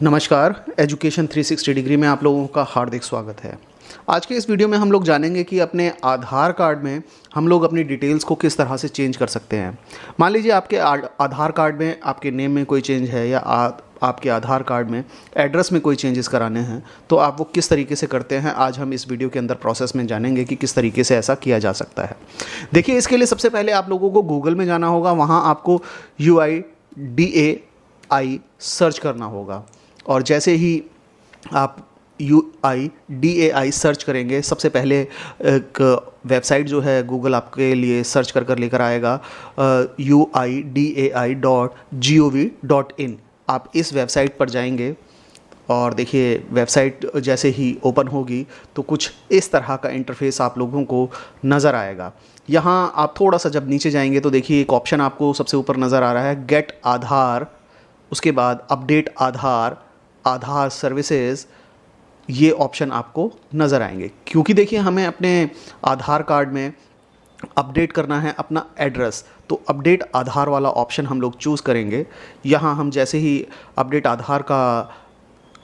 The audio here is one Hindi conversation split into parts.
नमस्कार। एजुकेशन 360 डिग्री में आप लोगों का हार्दिक स्वागत है। आज के इस वीडियो में हम लोग जानेंगे कि अपने आधार कार्ड में हम लोग अपनी डिटेल्स को किस तरह से चेंज कर सकते हैं। मान लीजिए आपके आधार कार्ड में आपके नेम में कोई चेंज है या आपके आधार कार्ड में एड्रेस में कोई चेंजेस कराने हैं, तो आप वो किस तरीके से करते हैं। आज हम इस वीडियो के अंदर प्रोसेस में जानेंगे कि किस तरीके से ऐसा किया जा सकता है। देखिए, इसके लिए सबसे पहले आप लोगों को गूगल में जाना होगा। वहाँ आपको UIDAI सर्च करना होगा और जैसे ही आप UIDAI सर्च करेंगे, सबसे पहले एक वेबसाइट जो है गूगल आपके लिए सर्च कर लेकर आएगा uidai.gov.in। आप इस वेबसाइट पर जाएंगे और देखिए, वेबसाइट जैसे ही ओपन होगी तो कुछ इस तरह का इंटरफेस आप लोगों को नज़र आएगा। यहाँ आप थोड़ा सा जब नीचे जाएंगे तो देखिए एक ऑप्शन आपको सबसे ऊपर नज़र आ रहा है, गेट आधार। उसके बाद अपडेट आधार, आधार सर्विसेज, ये ऑप्शन आपको नज़र आएंगे। क्योंकि देखिए, हमें अपने आधार कार्ड में अपडेट करना है अपना एड्रेस, तो अपडेट आधार वाला ऑप्शन हम लोग चूज़ करेंगे। यहाँ हम जैसे ही अपडेट आधार का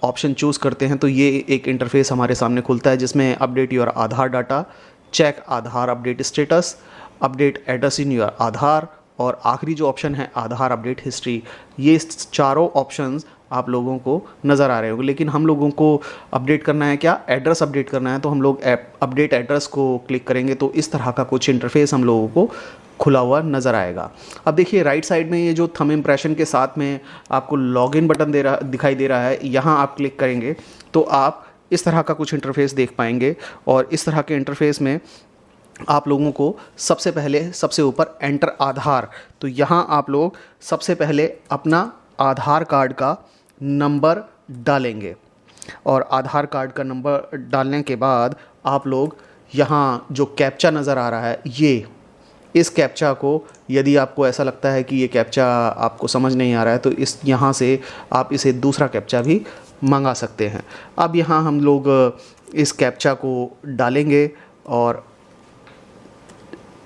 ऑप्शन चूज़ करते हैं तो ये एक इंटरफेस हमारे सामने खुलता है जिसमें update your Aadhaar data, check Aadhaar update status, update address in your Aadhaar और आखिरी जो ऑप्शन है आधार अपडेट हिस्ट्री। ये चारों ऑप्शंस आप लोगों को नज़र आ रहे होंगे। लेकिन हम लोगों को अपडेट करना है क्या, एड्रेस अपडेट करना है, तो हम लोग अपडेट एड्रेस को क्लिक करेंगे तो इस तरह का कुछ इंटरफेस हम लोगों को खुला हुआ नज़र आएगा। अब देखिए, राइट साइड में ये जो थंब इम्प्रेशन के साथ में आपको लॉगिन बटन दिखाई दे रहा है, यहाँ आप क्लिक करेंगे तो आप इस तरह का कुछ इंटरफेस देख पाएंगे। और इस तरह के इंटरफेस में आप लोगों को सबसे पहले सबसे ऊपर एंटर आधार, तो यहाँ आप लोग सबसे पहले अपना आधार कार्ड का नंबर डालेंगे और आधार कार्ड का नंबर डालने के बाद आप लोग यहाँ जो कैप्चा नज़र आ रहा है, इस कैप्चा को, यदि आपको ऐसा लगता है कि ये कैप्चा आपको समझ नहीं आ रहा है तो यहाँ से आप इसे दूसरा कैप्चा भी मंगा सकते हैं। अब यहाँ हम लोग इस कैप्चा को डालेंगे और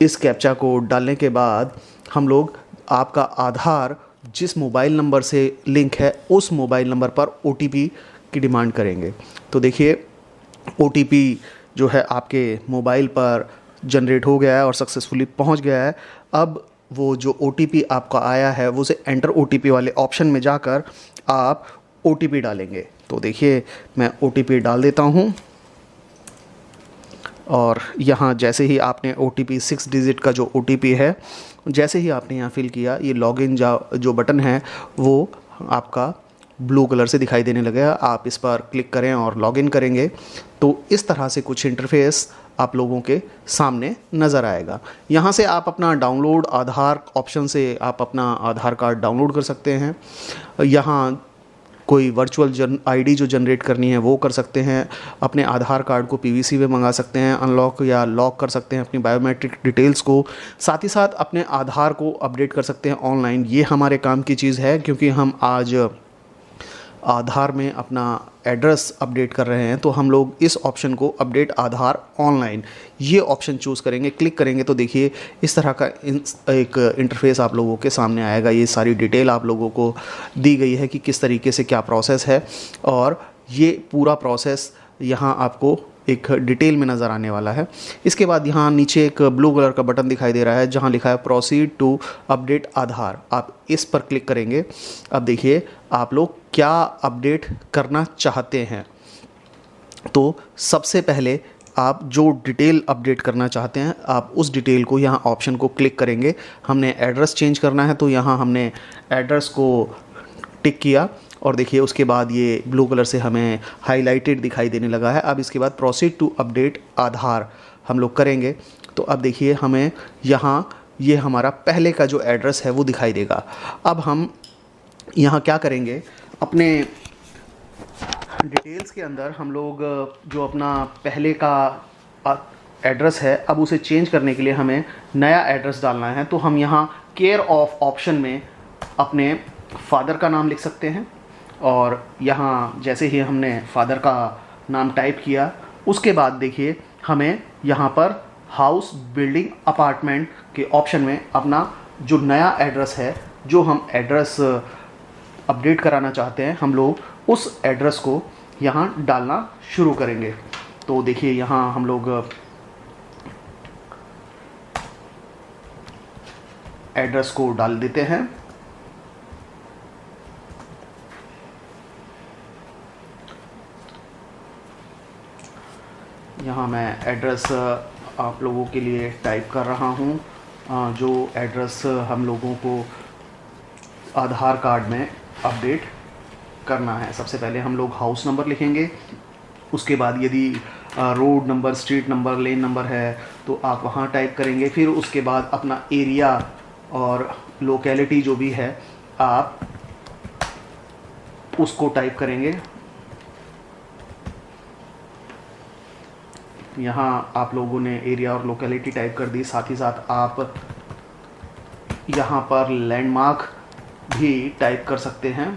इस कैप्चा को डालने के बाद हम लोग आपका आधार जिस मोबाइल नंबर से लिंक है उस मोबाइल नंबर पर OTP की डिमांड करेंगे। तो देखिए, OTP जो है आपके मोबाइल पर जनरेट हो गया है और सक्सेसफुली पहुंच गया है। अब वो जो OTP आपका आया है वो से एंटर OTP वाले ऑप्शन में जाकर आप OTP डालेंगे। तो देखिए, मैं OTP डाल देता हूं और यहाँ जैसे ही आपने OTP 6 डिजिट का जो OTP है, जैसे ही आपने यहाँ फिल किया, ये लॉगिन जो बटन है वो आपका ब्लू कलर से दिखाई देने लगेगा। आप इस पर क्लिक करें और लॉगिन करेंगे तो इस तरह से कुछ इंटरफेस आप लोगों के सामने नज़र आएगा। यहाँ से आप अपना डाउनलोड आधार ऑप्शन से आप अपना आधार कार्ड डाउनलोड कर सकते हैं। यहाँ कोई वर्चुअल आईडी जो जनरेट करनी है वो कर सकते हैं। अपने आधार कार्ड को PVC में मंगा सकते हैं, अनलॉक या लॉक कर सकते हैं अपनी बायोमेट्रिक डिटेल्स को। साथ ही साथ अपने आधार को अपडेट कर सकते हैं ऑनलाइन। ये हमारे काम की चीज़ है क्योंकि हम आज आधार में अपना एड्रेस अपडेट कर रहे हैं, तो हम लोग इस ऑप्शन को अपडेट आधार ऑनलाइन, ये ऑप्शन चूज़ करेंगे। क्लिक करेंगे तो देखिए इस तरह का एक इंटरफेस आप लोगों के सामने आएगा। ये सारी डिटेल आप लोगों को दी गई है कि किस तरीके से क्या प्रोसेस है और ये पूरा प्रोसेस यहाँ आपको एक डिटेल में नज़र आने वाला है। इसके बाद यहाँ नीचे एक ब्लू कलर का बटन दिखाई दे रहा है जहाँ लिखा है प्रोसीड टू अपडेट आधार। आप इस पर क्लिक करेंगे। अब देखिए, आप लोग क्या अपडेट करना चाहते हैं। तो सबसे पहले आप जो डिटेल अपडेट करना चाहते हैं, आप उस डिटेल को यहाँ ऑप्शन को क्लिक करेंगे। हमने एड्रेस चेंज करना है तो यहाँ हमने एड्रेस को टिक किया और देखिए उसके बाद ये ब्लू कलर से हमें हाईलाइटेड दिखाई देने लगा है। अब इसके बाद प्रोसीड टू अपडेट आधार हम लोग करेंगे तो अब देखिए हमें यहाँ ये हमारा पहले का जो एड्रेस है वो दिखाई देगा। अब हम यहाँ क्या करेंगे, अपने डिटेल्स के अंदर हम लोग जो अपना पहले का एड्रेस है, अब उसे चेंज करने के लिए हमें नया एड्रेस डालना है। तो हम यहाँ केयर ऑफ ऑप्शन में अपने फादर का नाम लिख सकते हैं और यहाँ जैसे ही हमने फादर का नाम टाइप किया, उसके बाद देखिए हमें यहाँ पर हाउस बिल्डिंग अपार्टमेंट के ऑप्शन में अपना जो नया एड्रेस है, जो हम एड्रेस अपडेट कराना चाहते हैं हम लोग उस एड्रेस को यहाँ डालना शुरू करेंगे। तो देखिए यहाँ हम लोग एड्रेस को डाल देते हैं। यहाँ मैं एड्रेस आप लोगों के लिए टाइप कर रहा हूँ, जो एड्रेस हम लोगों को आधार कार्ड में अपडेट करना है। सबसे पहले हम लोग हाउस नंबर लिखेंगे, उसके बाद यदि road number, street number, lane number है तो आप वहाँ टाइप करेंगे। फिर उसके बाद अपना एरिया और लोकेलिटी जो भी है आप उसको टाइप करेंगे। यहाँ आप लोगों ने एरिया और लोकेलिटी टाइप कर दी, साथ ही साथ आप यहाँ पर लैंडमार्क भी टाइप कर सकते हैं।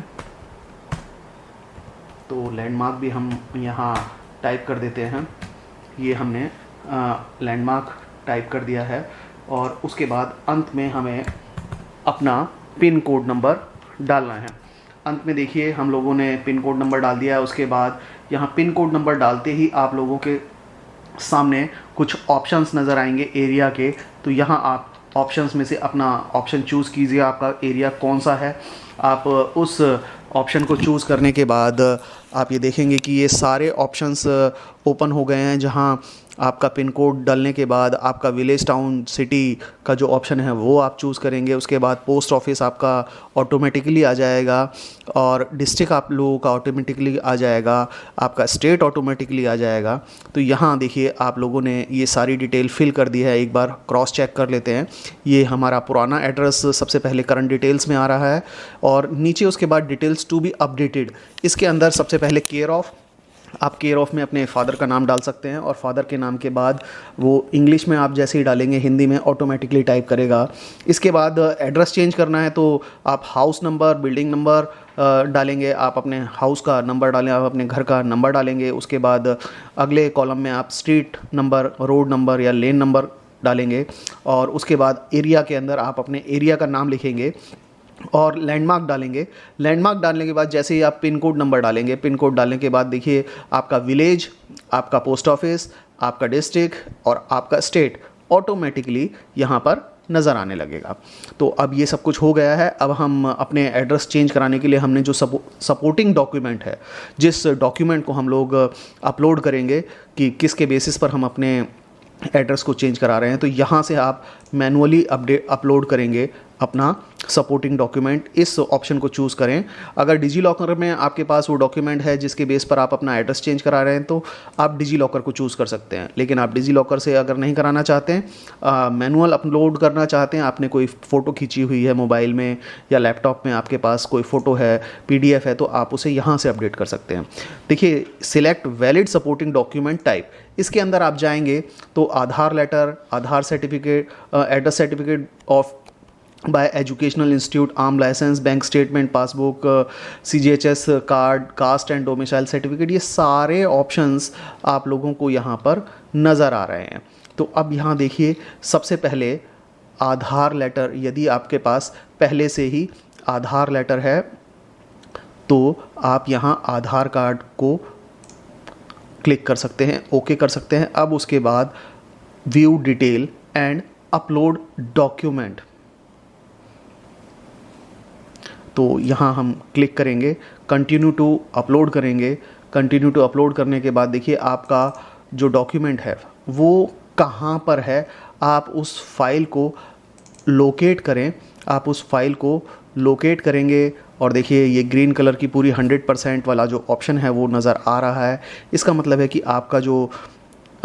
तो लैंडमार्क भी हम यहाँ टाइप कर देते हैं। ये हमने लैंडमार्क टाइप कर दिया है और उसके बाद अंत में हमें अपना पिन कोड नंबर डालना है। अंत में देखिए हम लोगों ने पिन कोड नंबर डाल दिया है। उसके बाद यहाँ पिन कोड नंबर डालते ही आप लोगों के सामने कुछ ऑप्शंस नज़र आएंगे एरिया के। तो यहाँ आप ऑप्शंस में से अपना ऑप्शन चूज़ कीजिए, आपका एरिया कौन सा है। आप उस ऑप्शन को चूज़ करने के बाद आप ये देखेंगे कि ये सारे ऑप्शंस ओपन हो गए हैं, जहाँ आपका पिन कोड डालने के बाद आपका विलेज, टाउन, सिटी का जो ऑप्शन है वो आप चूज़ करेंगे। उसके बाद पोस्ट ऑफिस आपका ऑटोमेटिकली आ जाएगा और डिस्ट्रिक्ट आप लोगों का ऑटोमेटिकली आ जाएगा, आपका स्टेट ऑटोमेटिकली आ जाएगा। तो यहाँ देखिए आप लोगों ने ये सारी डिटेल फिल कर दी है। एक बार क्रॉस चेक कर लेते हैं। ये हमारा पुराना एड्रेस सबसे पहले करंट डिटेल्स में आ रहा है और नीचे उसके बाद डिटेल्स टू बी अपडेटेड। इसके अंदर सबसे पहले केयर ऑफ़, आप केयर ऑफ़ में अपने फादर का नाम डाल सकते हैं और फादर के नाम के बाद वो इंग्लिश में आप जैसे ही डालेंगे हिंदी में ऑटोमेटिकली टाइप करेगा। इसके बाद एड्रेस चेंज करना है तो आप हाउस नंबर, बिल्डिंग नंबर डालेंगे, आप अपने हाउस का नंबर डालें, आप अपने घर का नंबर डालेंगे। उसके बाद अगले कॉलम में आप स्ट्रीट नंबर, रोड नंबर या लेन नंबर डालेंगे और उसके बाद एरिया के अंदर आप अपने एरिया का नाम लिखेंगे और लैंडमार्क डालेंगे। लैंडमार्क डालने के बाद जैसे ही आप पिन कोड नंबर डालेंगे, पिन कोड डालने के बाद देखिए आपका विलेज, आपका पोस्ट ऑफिस, आपका डिस्ट्रिक्ट और आपका स्टेट ऑटोमेटिकली यहाँ पर नज़र आने लगेगा। तो अब ये सब कुछ हो गया है। अब हम अपने एड्रेस चेंज कराने के लिए हमने जो सपोर्टिंग डॉक्यूमेंट है, जिस डॉक्यूमेंट को हम लोग अपलोड करेंगे कि किसके बेसिस पर हम अपने एड्रेस को चेंज करा रहे हैं, तो यहाँ से आप मैनुअली अपलोड करेंगे अपना सपोर्टिंग डॉक्यूमेंट। इस ऑप्शन को चूज़ करें। अगर डिजी लॉकर में आपके पास वो डॉक्यूमेंट है जिसके बेस पर आप अपना एड्रेस चेंज करा रहे हैं तो आप डिजी लॉकर को चूज़ कर सकते हैं। लेकिन आप डिजी लॉकर से अगर नहीं कराना चाहते हैं, मैनुअल अपलोड करना चाहते हैं, आपने कोई फ़ोटो खींची हुई है मोबाइल में या लैपटॉप में, आपके पास कोई फ़ोटो है, PDF है, तो आप उसे यहाँ से अपडेट कर सकते हैं। देखिए select valid supporting document type, इसके अंदर आप जाएंगे तो Aadhaar letter, Aadhaar certificate, address certificate of by educational institute, arm license, bank statement, passbook, CGHS card, caste and domicile certificate, ये सारे ऑप्शंस आप लोगों को यहाँ पर नज़र आ रहे हैं। तो अब यहाँ देखिए सबसे पहले आधार लेटर, यदि आपके पास पहले से ही आधार लेटर है तो आप यहाँ आधार कार्ड को क्लिक कर सकते हैं, ओके कर सकते हैं। अब उसके बाद view detail and upload document, तो यहाँ हम क्लिक करेंगे, कंटिन्यू टू अपलोड करेंगे। कंटिन्यू टू अपलोड करने के बाद देखिए आपका जो डॉक्यूमेंट है वो कहाँ पर है, आप उस फाइल को लोकेट करें। आप उस फाइल को लोकेट करेंगे और देखिए ये ग्रीन कलर की पूरी 100% वाला जो ऑप्शन है वो नज़र आ रहा है। इसका मतलब है कि आपका जो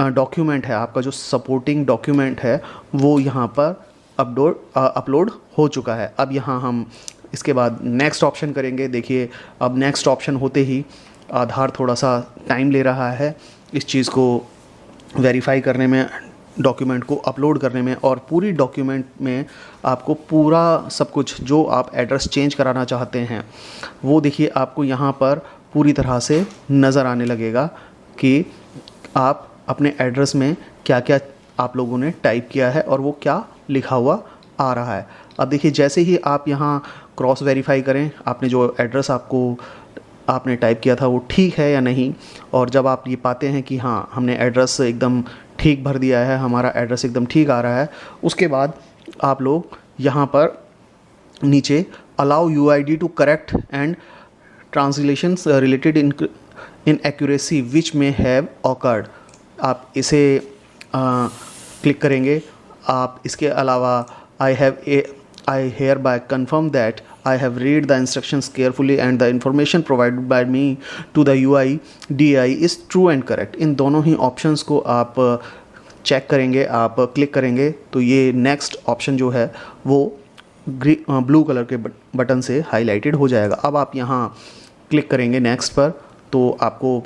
डॉक्यूमेंट है, आपका जो सपोर्टिंग डॉक्यूमेंट है वो यहाँ पर अपलोड हो चुका है। अब यहाँ हम इसके बाद नेक्स्ट ऑप्शन करेंगे। देखिए अब नेक्स्ट ऑप्शन होते ही आधार थोड़ा सा टाइम ले रहा है इस चीज़ को वेरीफाई करने में, डॉक्यूमेंट को अपलोड करने में, और पूरी डॉक्यूमेंट में आपको पूरा सब कुछ जो आप एड्रेस चेंज कराना चाहते हैं वो देखिए आपको यहाँ पर पूरी तरह से नज़र आने लगेगा कि आप अपने एड्रेस में क्या क्या आप लोगों ने टाइप किया है और वो क्या लिखा हुआ आ रहा है। अब देखिए जैसे ही आप यहाँ क्रॉस वेरीफाई करें आपने जो एड्रेस आपने टाइप किया था वो ठीक है या नहीं, और जब आप ये पाते हैं कि हाँ हमने एड्रेस एकदम ठीक भर दिया है, हमारा एड्रेस एकदम ठीक आ रहा है, उसके बाद आप लोग यहाँ पर नीचे allow UID to correct and translations related inaccuracy which में हैव ऑकर्ड, आप इसे क्लिक करेंगे। आप इसके अलावा I hereby confirm that I have read the instructions carefully and the information provided by me to the UIDAI is true and correct। इन दोनों ही ऑप्शंस को आप चेक करेंगे, आप क्लिक करेंगे तो ये नेक्स्ट ऑप्शन जो है वो ब्लू कलर के बटन से हाईलाइटेड हो जाएगा। अब आप यहाँ क्लिक करेंगे नेक्स्ट पर, तो आपको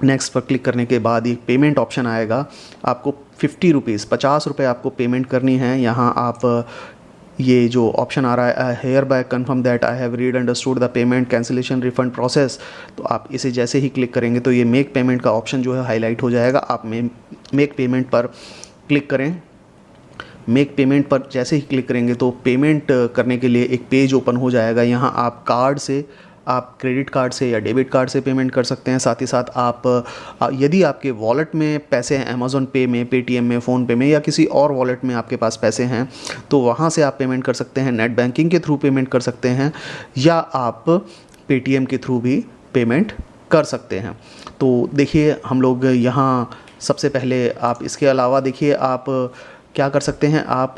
नेक्स्ट पर क्लिक करने के बाद एक पेमेंट ऑप्शन आएगा। आपको 50 रुपीज़ 50 रुपये आपको पेमेंट करनी है। यहाँ आप ये जो ऑप्शन आ रहा है hereby confirm that I have read understood the payment cancellation refund process, तो आप इसे जैसे ही क्लिक करेंगे तो ये मेक पेमेंट का ऑप्शन जो है हाईलाइट हो जाएगा। आप मेक पेमेंट पर क्लिक करें। मेक पेमेंट पर जैसे ही क्लिक करेंगे तो पेमेंट करने के लिए एक पेज ओपन हो जाएगा। यहाँ आप कार्ड से, आप क्रेडिट कार्ड से या डेबिट कार्ड से पेमेंट कर सकते हैं। साथ ही साथ आप यदि आपके वॉलेट में पैसे हैं, अमेज़ॉन पे में, पेटीएम में, फ़ोनपे में या किसी और वॉलेट में आपके पास पैसे हैं तो वहाँ से आप पेमेंट कर सकते हैं। नेट बैंकिंग के थ्रू पेमेंट कर सकते हैं या आप पेटीएम के थ्रू भी पेमेंट कर सकते हैं। तो देखिए हम लोग यहाँ सबसे पहले आप इसके अलावा देखिए आप क्या कर सकते हैं, आप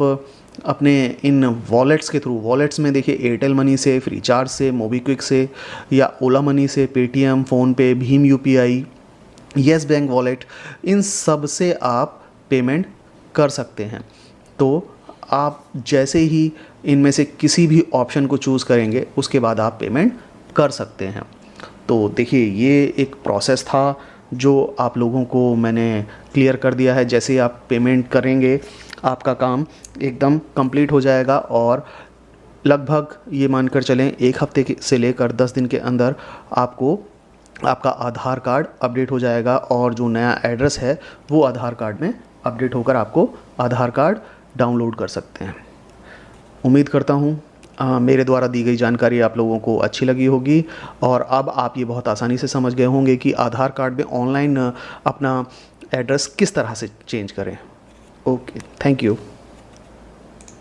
अपने इन वॉलेट्स के थ्रू, वॉलेट्स में देखिए एयरटेल मनी से, फ्रीचार्ज से, मोबीक्विक से या ओला मनी से, पेटीएम, फ़ोनपे, भीम UPI, येस बैंक वॉलेट, इन सब से आप पेमेंट कर सकते हैं। तो आप जैसे ही इनमें से किसी भी ऑप्शन को चूज़ करेंगे उसके बाद आप पेमेंट कर सकते हैं। तो देखिए ये एक प्रोसेस था जो आप लोगों को मैंने क्लियर कर दिया है। जैसे आप पेमेंट करेंगे आपका काम एकदम कंप्लीट हो जाएगा और लगभग ये मानकर चलें 1 हफ्ते से लेकर 10 दिन के अंदर आपको आपका आधार कार्ड अपडेट हो जाएगा और जो नया एड्रेस है वो आधार कार्ड में अपडेट होकर आपको आधार कार्ड डाउनलोड कर सकते हैं। उम्मीद करता हूँ मेरे द्वारा दी गई जानकारी आप लोगों को अच्छी लगी होगी और अब आप ये बहुत आसानी से समझ गए होंगे कि आधार कार्ड में ऑनलाइन अपना एड्रेस किस तरह से चेंज करें। Okay, thank you.